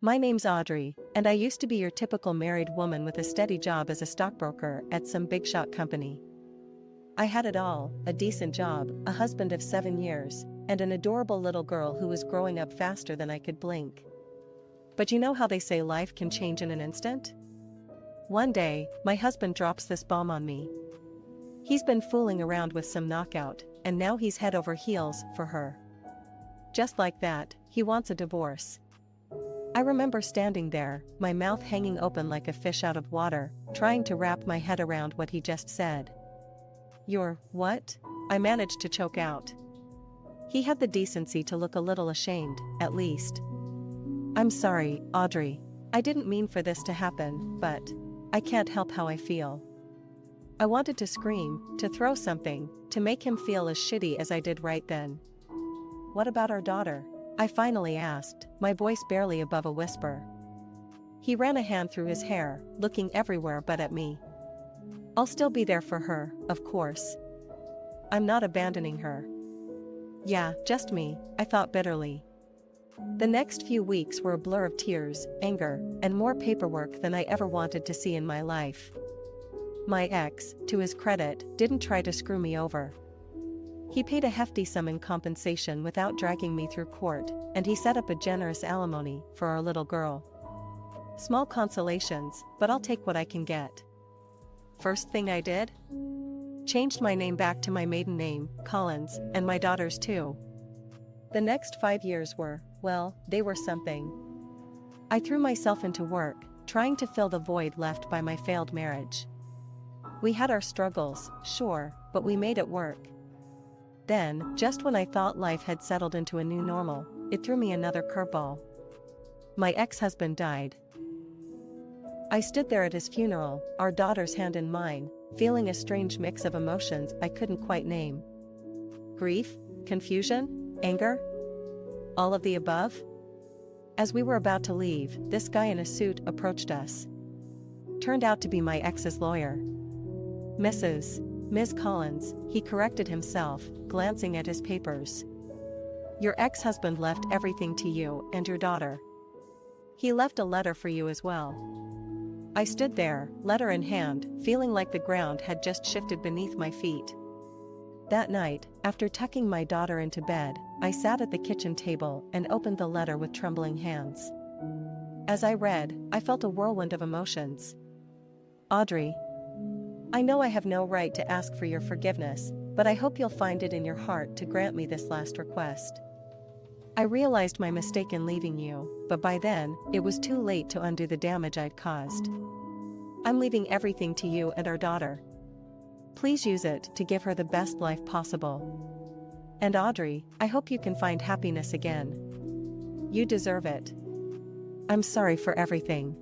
My name's Audrey, and I used to be your typical married woman with a steady job as a stockbroker at some big shot company. I had it all, a decent job, a husband of 7 years, and an adorable little girl who was growing up faster than I could blink. But you know how they say life can change in an instant? One day, my husband drops this bomb on me. He's been fooling around with some knockout, and now he's head over heels for her. Just like that, he wants a divorce. I remember standing there, my mouth hanging open like a fish out of water, trying to wrap my head around what he just said. "You're what?" I managed to choke out. He had the decency to look a little ashamed, at least. "I'm sorry, Audrey. I didn't mean for this to happen, but I can't help how I feel." I wanted to scream, to throw something, to make him feel as shitty as I did right then. "What about our daughter?" I finally asked, my voice barely above a whisper. He ran a hand through his hair, looking everywhere but at me. "I'll still be there for her, of course. I'm not abandoning her." "Yeah, just me," I thought bitterly. The next few weeks were a blur of tears, anger, and more paperwork than I ever wanted to see in my life. My ex, to his credit, didn't try to screw me over. He paid a hefty sum in compensation without dragging me through court, and he set up a generous alimony for our little girl. Small consolations, but I'll take what I can get. First thing I did? Changed my name back to my maiden name, Collins, and my daughter's too. The next 5 years were, well, they were something. I threw myself into work, trying to fill the void left by my failed marriage. We had our struggles, sure, but we made it work. Then, just when I thought life had settled into a new normal, it threw me another curveball. My ex-husband died. I stood there at his funeral, our daughter's hand in mine, feeling a strange mix of emotions I couldn't quite name. Grief, confusion, anger? All of the above? As we were about to leave, this guy in a suit approached us. Turned out to be my ex's lawyer. Ms. Collins, he corrected himself, glancing at his papers. "Your ex-husband left everything to you and your daughter. He left a letter for you as well." I stood there, letter in hand, feeling like the ground had just shifted beneath my feet. That night, after tucking my daughter into bed, I sat at the kitchen table and opened the letter with trembling hands. As I read, I felt a whirlwind of emotions. "Audrey, I know I have no right to ask for your forgiveness, but I hope you'll find it in your heart to grant me this last request. I realized my mistake in leaving you, but by then, it was too late to undo the damage I'd caused. I'm leaving everything to you and our daughter. Please use it to give her the best life possible. And Audrey, I hope you can find happiness again. You deserve it. I'm sorry for everything.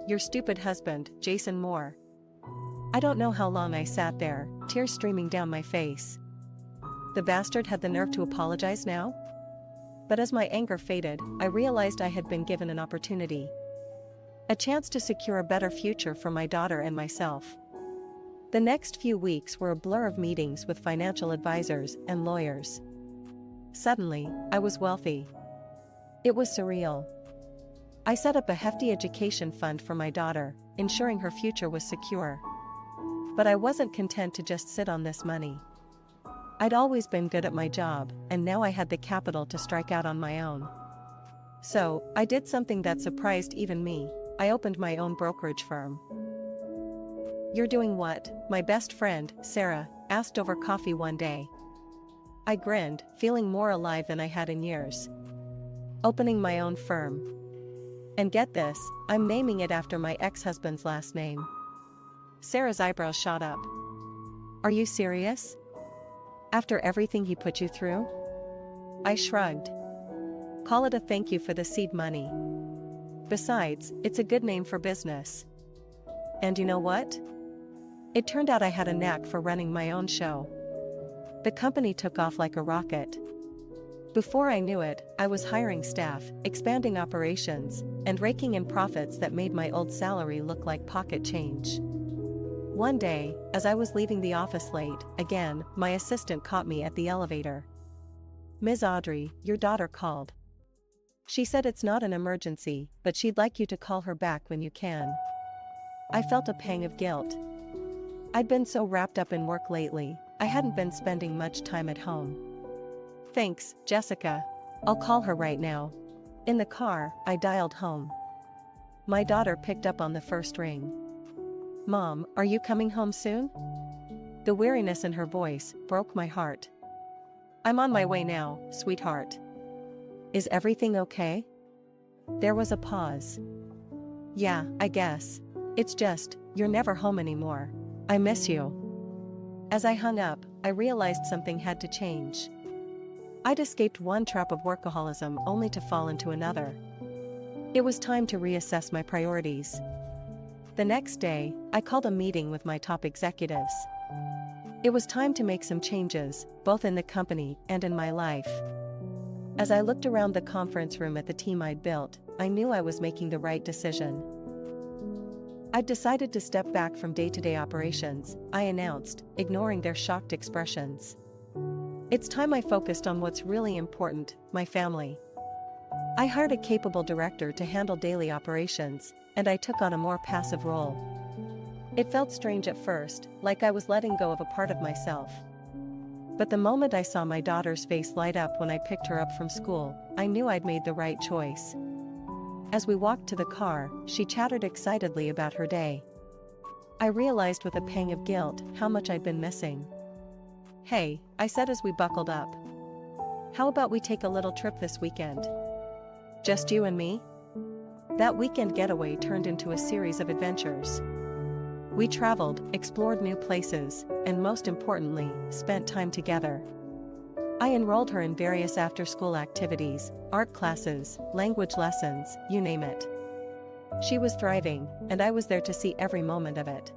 Your stupid husband, Jason Moore." I don't know how long I sat there, tears streaming down my face. The bastard had the nerve to apologize now? But as my anger faded, I realized I had been given an opportunity. A chance to secure a better future for my daughter and myself. The next few weeks were a blur of meetings with financial advisors and lawyers. Suddenly, I was wealthy. It was surreal. I set up a hefty education fund for my daughter, ensuring her future was secure. But I wasn't content to just sit on this money. I'd always been good at my job, and now I had the capital to strike out on my own. So, I did something that surprised even me. I opened my own brokerage firm. "You're doing what?" my best friend, Sarah, asked over coffee one day. I grinned, feeling more alive than I had in years. "Opening my own firm. And get this, I'm naming it after my ex-husband's last name." Sarah's eyebrows shot up. "Are you serious? After everything he put you through?" I shrugged. "Call it a thank you for the seed money. Besides, it's a good name for business. And you know what? It turned out I had a knack for running my own show. The company took off like a rocket. Before I knew it, I was hiring staff, expanding operations, and raking in profits that made my old salary look like pocket change. One day, as I was leaving the office late, again, my assistant caught me at the elevator. "Ms. Audrey, your daughter called." She said it's not an emergency, but she'd like you to call her back when you can. I felt a pang of guilt. I'd been so wrapped up in work lately, I hadn't been spending much time at home. Thanks, Jessica. I'll call her right now. In the car, I dialed home. My daughter picked up on the first ring. Mom, are you coming home soon? The weariness in her voice broke my heart. I'm on my way now, sweetheart. Is everything okay? There was a pause. Yeah, I guess. It's just, you're never home anymore. I miss you. As I hung up, I realized something had to change. I'd escaped one trap of workaholism only to fall into another. It was time to reassess my priorities. The next day, I called a meeting with my top executives. It was time to make some changes, both in the company and in my life. As I looked around the conference room at the team I'd built, I knew I was making the right decision. I'd decided to step back from day-to-day operations, I announced, ignoring their shocked expressions. It's time I focused on what's really important, my family. I hired a capable director to handle daily operations, and I took on a more passive role. It felt strange at first, like I was letting go of a part of myself. But the moment I saw my daughter's face light up when I picked her up from school, I knew I'd made the right choice. As we walked to the car, she chattered excitedly about her day. I realized with a pang of guilt how much I'd been missing. Hey, I said as we buckled up. How about we take a little trip this weekend? Just you and me? That weekend getaway turned into a series of adventures. We traveled, explored new places, and most importantly, spent time together. I enrolled her in various after-school activities, art classes, language lessons, you name it. She was thriving, and I was there to see every moment of it.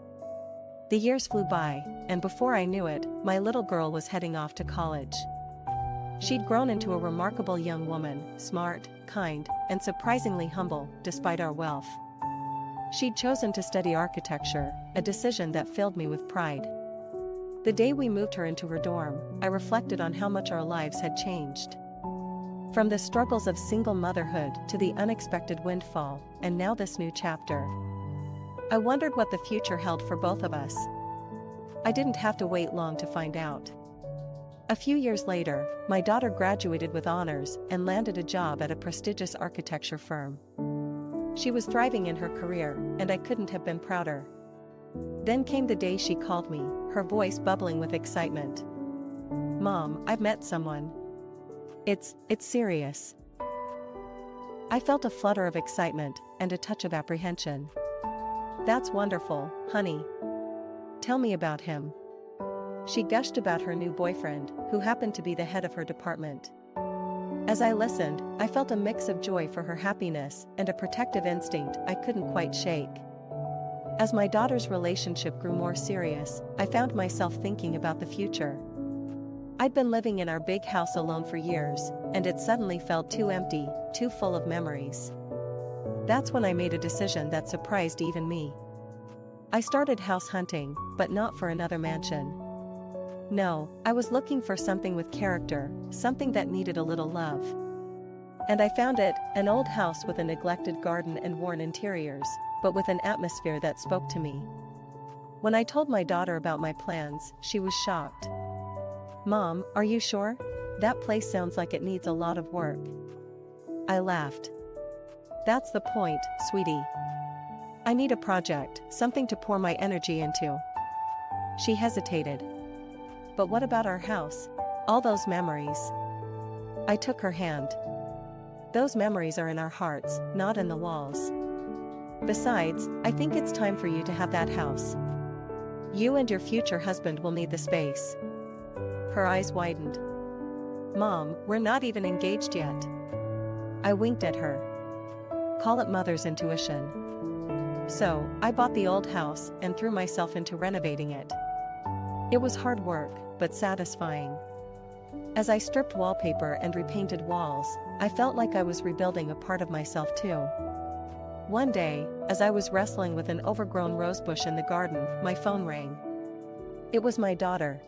The years flew by, and before I knew it, my little girl was heading off to college. She'd grown into a remarkable young woman, smart, kind, and surprisingly humble, despite our wealth. She'd chosen to study architecture, a decision that filled me with pride. The day we moved her into her dorm, I reflected on how much our lives had changed. From the struggles of single motherhood to the unexpected windfall, and now this new chapter. I wondered what the future held for both of us. I didn't have to wait long to find out. A few years later, my daughter graduated with honors and landed a job at a prestigious architecture firm. She was thriving in her career, and I couldn't have been prouder. Then came the day she called me, her voice bubbling with excitement. Mom, I've met someone. It's serious. I felt a flutter of excitement and a touch of apprehension. That's wonderful, honey. Tell me about him. She gushed about her new boyfriend, who happened to be the head of her department. As I listened, I felt a mix of joy for her happiness and a protective instinct I couldn't quite shake. As my daughter's relationship grew more serious, I found myself thinking about the future. I'd been living in our big house alone for years, and it suddenly felt too empty, too full of memories. That's when I made a decision that surprised even me. I started house hunting, but not for another mansion. No, I was looking for something with character, something that needed a little love. And I found it, an old house with a neglected garden and worn interiors, but with an atmosphere that spoke to me. When I told my daughter about my plans, she was shocked. Mom, are you sure? That place sounds like it needs a lot of work. I laughed. That's the point, sweetie. I need a project, something to pour my energy into. She hesitated. But what about our house? All those memories. I took her hand. Those memories are in our hearts, not in the walls. Besides, I think it's time for you to have that house. You and your future husband will need the space. Her eyes widened. Mom, we're not even engaged yet. I winked at her. Call it mother's intuition. So, I bought the old house and threw myself into renovating it. It was hard work, but satisfying. As I stripped wallpaper and repainted walls, I felt like I was rebuilding a part of myself too. One day, as I was wrestling with an overgrown rosebush in the garden, my phone rang. It was my daughter.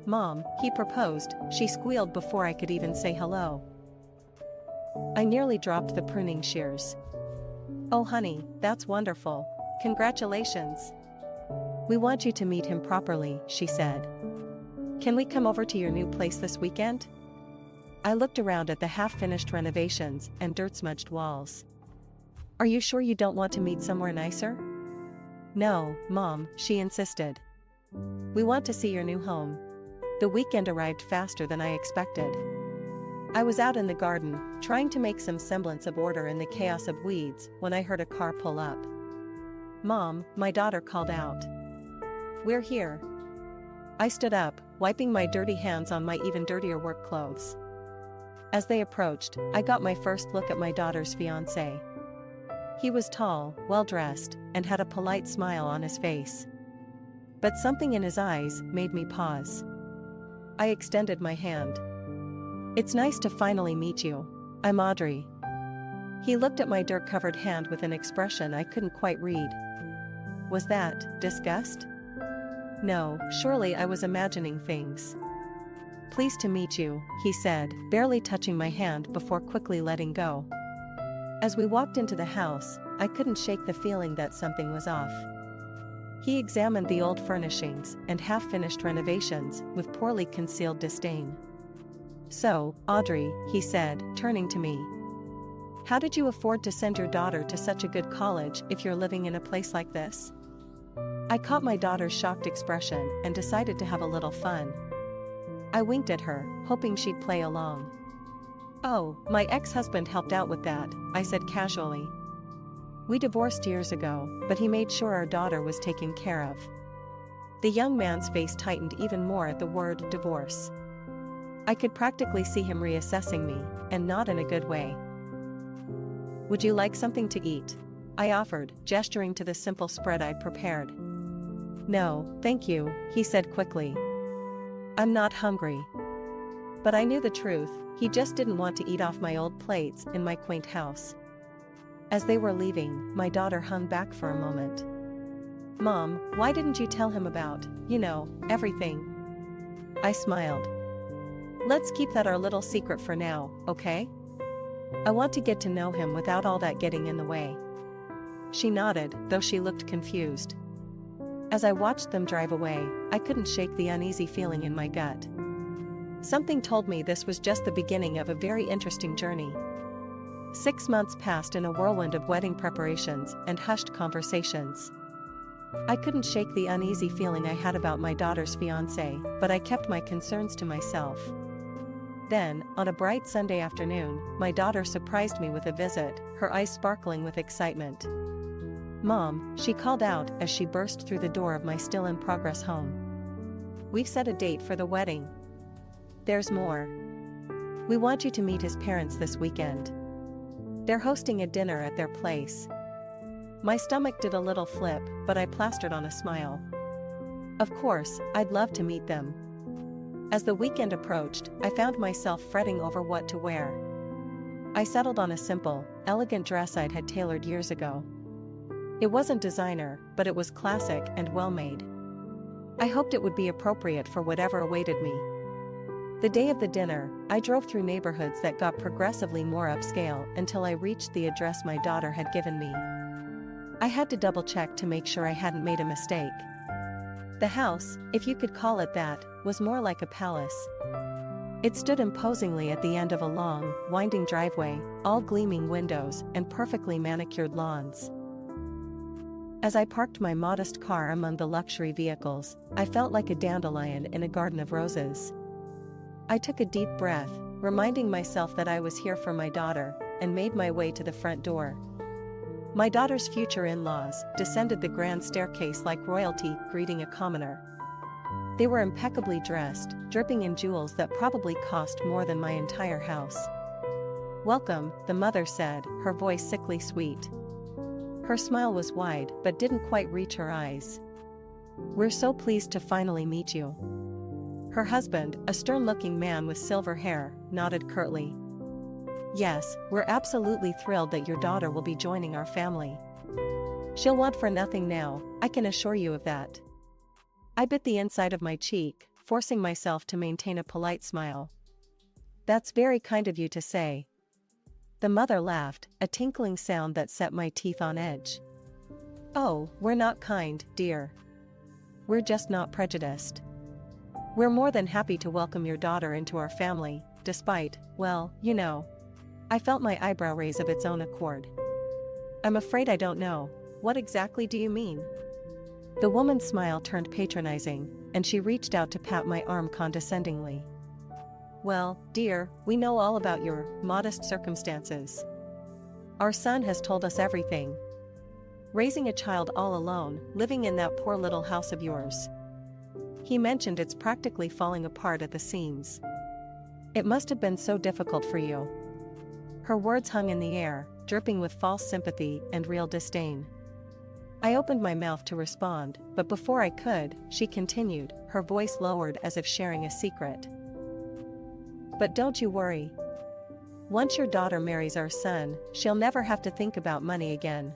Mom, he proposed, she squealed before I could even say hello. I nearly dropped the pruning shears. "Oh honey, that's wonderful. Congratulations. We want you to meet him properly," she said. "Can we come over to your new place this weekend?" I looked around at the half-finished renovations and dirt-smudged walls. "Are you sure you don't want to meet somewhere nicer?" "No, Mom," she insisted. "We want to see your new home." The weekend arrived faster than I expected. I was out in the garden, trying to make some semblance of order in the chaos of weeds, when I heard a car pull up. "Mom," my daughter called out. "We're here." I stood up, wiping my dirty hands on my even dirtier work clothes. As they approached, I got my first look at my daughter's fiancé. He was tall, well-dressed, and had a polite smile on his face. But something in his eyes made me pause. I extended my hand. "It's nice to finally meet you. I'm Audrey." He looked at my dirt-covered hand with an expression I couldn't quite read. Was that disgust? No, surely I was imagining things. "Pleased to meet you," he said, barely touching my hand before quickly letting go. As we walked into the house, I couldn't shake the feeling that something was off. He examined the old furnishings and half-finished renovations with poorly concealed disdain. "So, Audrey," he said, turning to me. "How did you afford to send your daughter to such a good college if you're living in a place like this?" I caught my daughter's shocked expression and decided to have a little fun. I winked at her, hoping she'd play along. "Oh, my ex-husband helped out with that," I said casually. "We divorced years ago, but he made sure our daughter was taken care of." The young man's face tightened even more at the word divorce. I could practically see him reassessing me, and not in a good way. "Would you like something to eat?" I offered, gesturing to the simple spread I'd prepared. "No, thank you," he said quickly. "I'm not hungry." But I knew the truth, he just didn't want to eat off my old plates in my quaint house. As they were leaving, my daughter hung back for a moment. "Mom, why didn't you tell him about, everything?" I smiled. "Let's keep that our little secret for now, okay? I want to get to know him without all that getting in the way." She nodded, though she looked confused. As I watched them drive away, I couldn't shake the uneasy feeling in my gut. Something told me this was just the beginning of a very interesting journey. 6 months passed in a whirlwind of wedding preparations and hushed conversations. I couldn't shake the uneasy feeling I had about my daughter's fiancé, but I kept my concerns to myself. Then, on a bright Sunday afternoon, my daughter surprised me with a visit, her eyes sparkling with excitement. "Mom," she called out as she burst through the door of my still-in-progress home. "We've set a date for the wedding. There's more. We want you to meet his parents this weekend. They're hosting a dinner at their place." My stomach did a little flip, but I plastered on a smile. Of course, I'd love to meet them. As the weekend approached, I found myself fretting over what to wear. I settled on a simple, elegant dress I'd had tailored years ago. It wasn't designer, but it was classic and well-made. I hoped it would be appropriate for whatever awaited me. The day of the dinner, I drove through neighborhoods that got progressively more upscale until I reached the address my daughter had given me. I had to double-check to make sure I hadn't made a mistake. The house, if you could call it that, was more like a palace. It stood imposingly at the end of a long, winding driveway, all gleaming windows and perfectly manicured lawns. As I parked my modest car among the luxury vehicles, I felt like a dandelion in a garden of roses. I took a deep breath, reminding myself that I was here for my daughter, and made my way to the front door. My daughter's future in-laws descended the grand staircase like royalty greeting a commoner. They were impeccably dressed, dripping in jewels that probably cost more than my entire house. "Welcome," the mother said, her voice sickly sweet. Her smile was wide but didn't quite reach her eyes. "We're so pleased to finally meet you." Her husband, a stern-looking man with silver hair, nodded curtly. "Yes, we're absolutely thrilled that your daughter will be joining our family. She'll want for nothing now, I can assure you of that." I bit the inside of my cheek, forcing myself to maintain a polite smile. "That's very kind of you to say." The mother laughed, a tinkling sound that set my teeth on edge. Oh, we're not kind, dear. We're just not prejudiced. We're more than happy to welcome your daughter into our family, despite, well, you know. I felt my eyebrow raise of its own accord. I'm afraid I don't know. What exactly do you mean? The woman's smile turned patronizing, and she reached out to pat my arm condescendingly. Well, dear, we know all about your modest circumstances. Our son has told us everything. Raising a child all alone, living in that poor little house of yours. He mentioned it's practically falling apart at the seams. It must have been so difficult for you. Her words hung in the air, dripping with false sympathy and real disdain. I opened my mouth to respond, but before I could, she continued, her voice lowered as if sharing a secret. But don't you worry. Once your daughter marries our son, she'll never have to think about money again.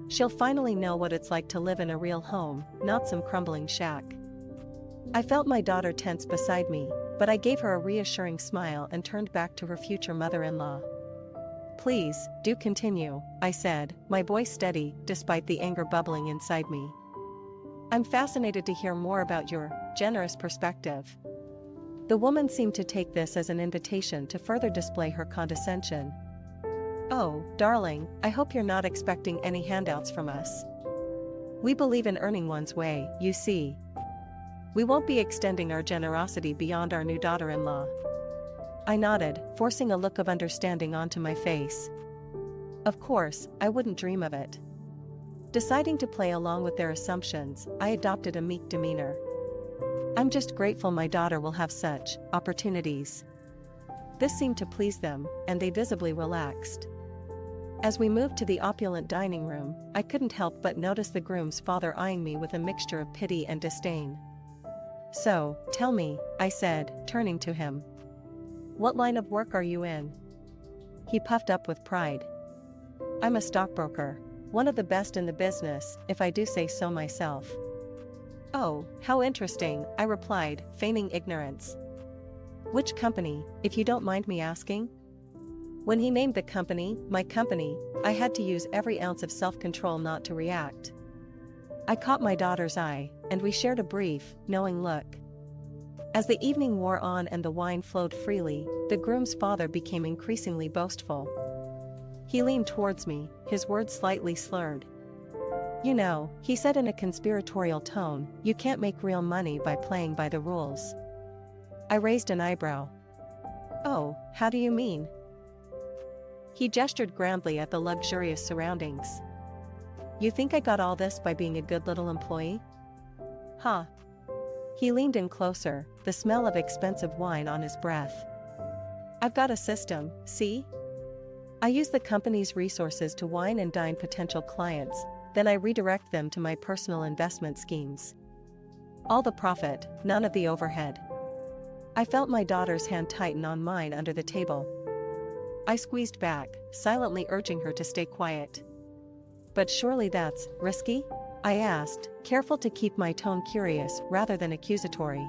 She'll finally know what it's like to live in a real home, not some crumbling shack. I felt my daughter tense beside me, but I gave her a reassuring smile and turned back to her future mother-in-law. Please, do continue, I said, my voice steady despite the anger bubbling inside me. I'm fascinated to hear more about your generous perspective. The woman seemed to take this as an invitation to further display her condescension. Oh, darling, I hope you're not expecting any handouts from us. We believe in earning one's way, you see. We won't be extending our generosity beyond our new daughter-in-law. I nodded, forcing a look of understanding onto my face. Of course, I wouldn't dream of it. Deciding to play along with their assumptions, I adopted a meek demeanor. I'm just grateful my daughter will have such opportunities. This seemed to please them, and they visibly relaxed. As we moved to the opulent dining room, I couldn't help but notice the groom's father eyeing me with a mixture of pity and disdain. So, tell me, I said, turning to him. What line of work are you in? He puffed up with pride. I'm a stockbroker, one of the best in the business, if I do say so myself. Oh, how interesting, I replied, feigning ignorance. Which company, if you don't mind me asking? When he named the company, my company, I had to use every ounce of self-control not to react. I caught my daughter's eye, and we shared a brief, knowing look. As the evening wore on and the wine flowed freely, the groom's father became increasingly boastful. He leaned towards me, his words slightly slurred. You know, he said in a conspiratorial tone, you can't make real money by playing by the rules. I raised an eyebrow. Oh, how do you mean? He gestured grandly at the luxurious surroundings. You think I got all this by being a good little employee? Huh. He leaned in closer, the smell of expensive wine on his breath. I've got a system, see? I use the company's resources to wine and dine potential clients, then I redirect them to my personal investment schemes. All the profit, none of the overhead. I felt my daughter's hand tighten on mine under the table. I squeezed back, silently urging her to stay quiet. But surely that's risky? I asked, careful to keep my tone curious rather than accusatory.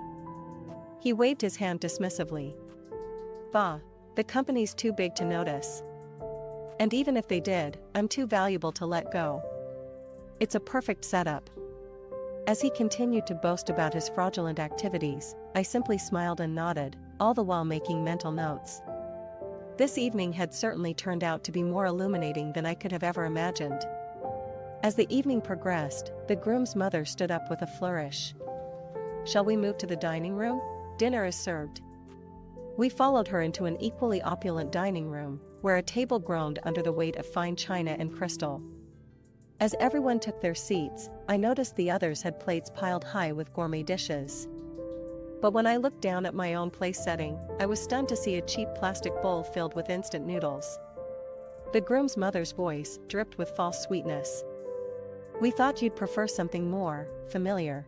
He waved his hand dismissively. Bah, the company's too big to notice. And even if they did, I'm too valuable to let go. It's a perfect setup. As he continued to boast about his fraudulent activities, I simply smiled and nodded, all the while making mental notes. This evening had certainly turned out to be more illuminating than I could have ever imagined. As the evening progressed, the groom's mother stood up with a flourish. Shall we move to the dining room? Dinner is served. We followed her into an equally opulent dining room, where a table groaned under the weight of fine china and crystal. As everyone took their seats, I noticed the others had plates piled high with gourmet dishes. But when I looked down at my own place setting, I was stunned to see a cheap plastic bowl filled with instant noodles. The groom's mother's voice dripped with false sweetness. We thought you'd prefer something more familiar.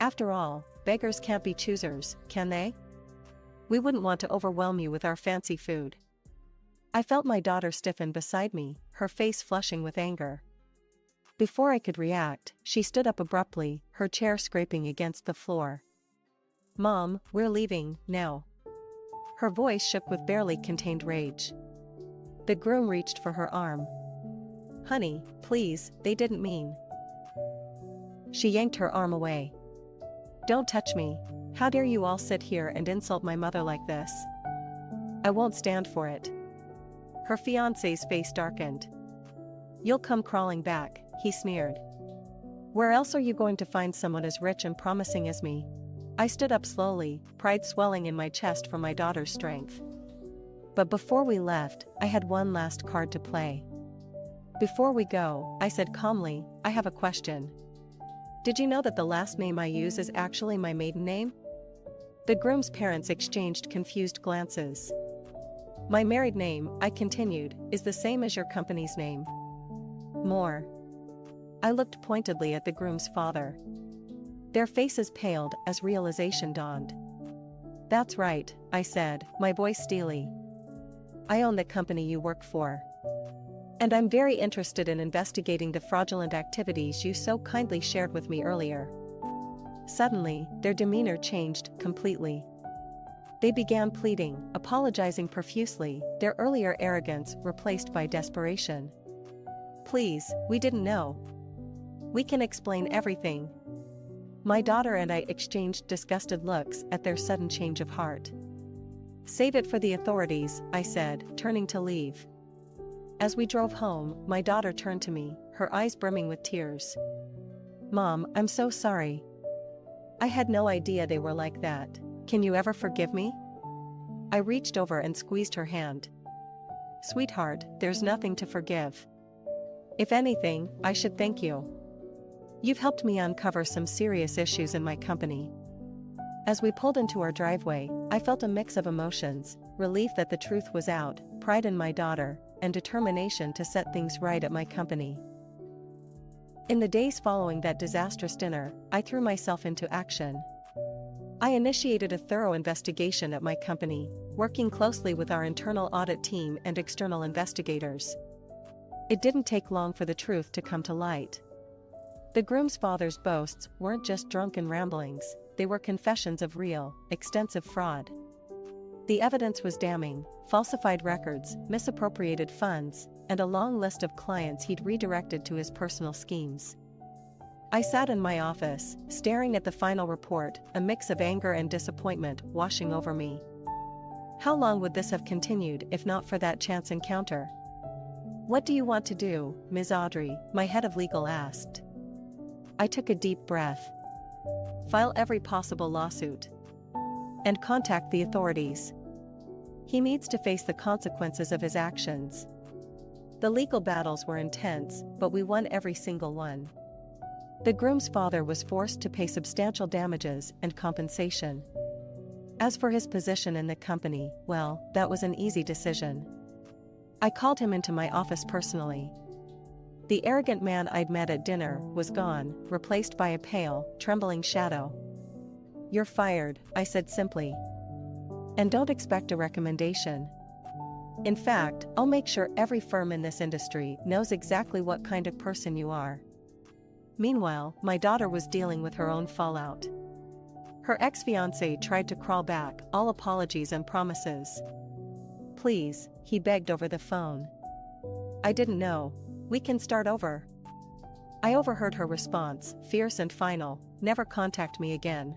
After all, beggars can't be choosers, can they? We wouldn't want to overwhelm you with our fancy food. I felt my daughter stiffen beside me, her face flushing with anger. Before I could react, she stood up abruptly, her chair scraping against the floor. Mom, we're leaving, now. Her voice shook with barely contained rage. The groom reached for her arm. Honey, please, they didn't mean. She yanked her arm away. Don't touch me. How dare you all sit here and insult my mother like this? I won't stand for it. Her fiance's face darkened. You'll come crawling back, he sneered. Where else are you going to find someone as rich and promising as me? I stood up slowly, pride swelling in my chest for my daughter's strength. But before we left, I had one last card to play. Before we go, I said calmly, I have a question. Did you know that the last name I use is actually my maiden name? The groom's parents exchanged confused glances. My married name, I continued, is the same as your company's name. More. I looked pointedly at the groom's father. Their faces paled as realization dawned. That's right, I said, my voice steely. I own the company you work for. And I'm very interested in investigating the fraudulent activities you so kindly shared with me earlier. Suddenly, their demeanor changed completely. They began pleading, apologizing profusely, their earlier arrogance replaced by desperation. Please, we didn't know. We can explain everything. My daughter and I exchanged disgusted looks at their sudden change of heart. Save it for the authorities, I said, turning to leave. As we drove home, my daughter turned to me, her eyes brimming with tears. Mom, I'm so sorry. I had no idea they were like that. Can you ever forgive me? I reached over and squeezed her hand. Sweetheart, there's nothing to forgive. If anything, I should thank you. You've helped me uncover some serious issues in my company. As we pulled into our driveway, I felt a mix of emotions, relief that the truth was out, pride in my daughter, and determination to set things right at my company. In the days following that disastrous dinner, I threw myself into action. I initiated a thorough investigation at my company, working closely with our internal audit team and external investigators. It didn't take long for the truth to come to light. The groom's father's boasts weren't just drunken ramblings, they were confessions of real, extensive fraud. The evidence was damning: falsified records, misappropriated funds, and a long list of clients he'd redirected to his personal schemes. I sat in my office, staring at the final report, a mix of anger and disappointment washing over me. How long would this have continued if not for that chance encounter? What do you want to do, Ms. Audrey? My head of legal asked. I took a deep breath. File every possible lawsuit. And contact the authorities. He needs to face the consequences of his actions. The legal battles were intense, but we won every single one. The groom's father was forced to pay substantial damages and compensation. As for his position in the company, well, that was an easy decision. I called him into my office personally. The arrogant man I'd met at dinner was gone, replaced by a pale, trembling shadow. You're fired, I said simply. And don't expect a recommendation. In fact, I'll make sure every firm in this industry knows exactly what kind of person you are. Meanwhile, my daughter was dealing with her own fallout. Her ex-fiancé tried to crawl back, all apologies and promises. Please, he begged over the phone. I didn't know. We can start over. I overheard her response, fierce and final, never contact me again.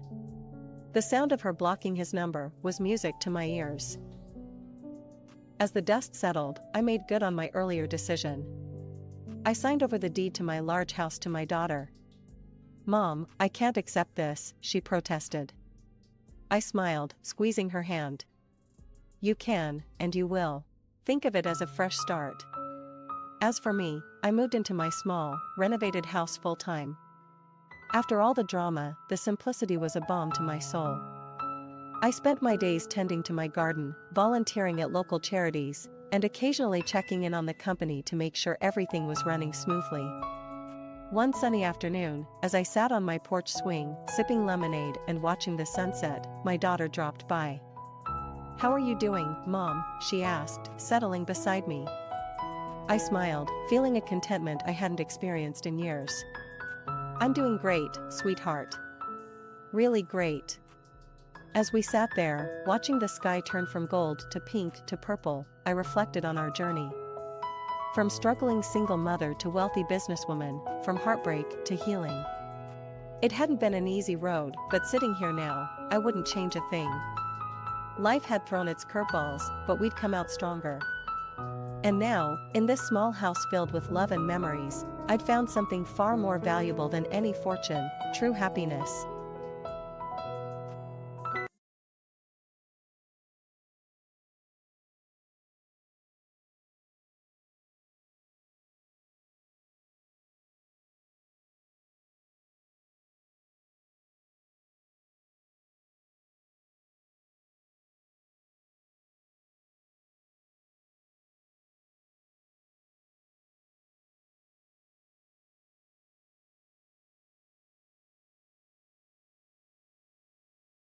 The sound of her blocking his number was music to my ears. As the dust settled, I made good on my earlier decision. I signed over the deed to my large house to my daughter. Mom, I can't accept this, she protested. I smiled, squeezing her hand. You can, and you will. Think of it as a fresh start. As for me, I moved into my small, renovated house full-time. After all the drama, the simplicity was a balm to my soul. I spent my days tending to my garden, volunteering at local charities, and occasionally checking in on the company to make sure everything was running smoothly. One sunny afternoon, as I sat on my porch swing, sipping lemonade and watching the sunset, my daughter dropped by. How are you doing, Mom? She asked, settling beside me. I smiled, feeling a contentment I hadn't experienced in years. I'm doing great, sweetheart. Really great. As we sat there, watching the sky turn from gold to pink to purple, I reflected on our journey. From struggling single mother to wealthy businesswoman, from heartbreak to healing. It hadn't been an easy road, but sitting here now, I wouldn't change a thing. Life had thrown its curveballs, but we'd come out stronger. And now, in this small house filled with love and memories, I'd found something far more valuable than any fortune: true happiness.